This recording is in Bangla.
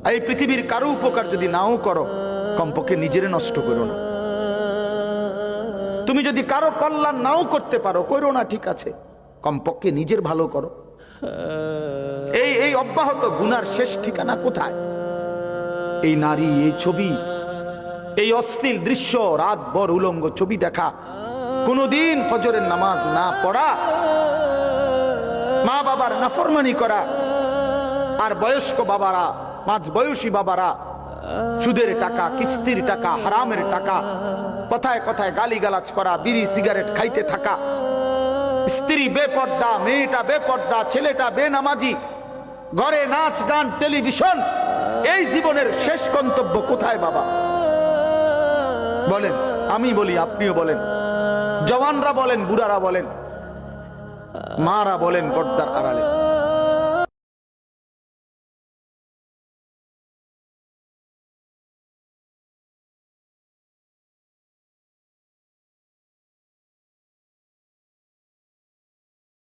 এই পৃথিবীর কারো উপকার যদি নাও করো, কমপক্ষে নিজের নষ্ট করো না। তুমি যদি কারো কল্যাণ নাও করতে পারো, করো না, ঠিক আছে, কমপক্ষে নিজের ভালো করো। এই অব্যাহত গুনার শেষ ঠিকানা কোথায়? এই নারী, এই ছবি, এই অশ্লীল দৃশ্য, রাত ভর উলঙ্গ ছবি দেখা, কোনদিন ফজরের নামাজ না পড়া, মা বাবার নাফরমানি করা, আর বয়স্ক বাবারা, মাঝ বয়সী বাবারা সুদের টাকা, কিস্তির টাকা, হারামের টাকা, কথায় কথায় গালিগালাজ করা, বিড়ি সিগারেট খাইতে থাকা, স্ত্রী বেপর্দা, মেয়েটা বেপর্দা, ছেলেটা বেনামাজি, ঘরে নাচ গান, টেলিভিশন। এই জীবনের শেষ গন্তব্য কোথায় বাবা? বলেন, আমি বলি, আপনিও বলেন, জওয়ানরা বলেন, বুড়ারা বলেন, মারা বলেন, পর্দার আড়ালে।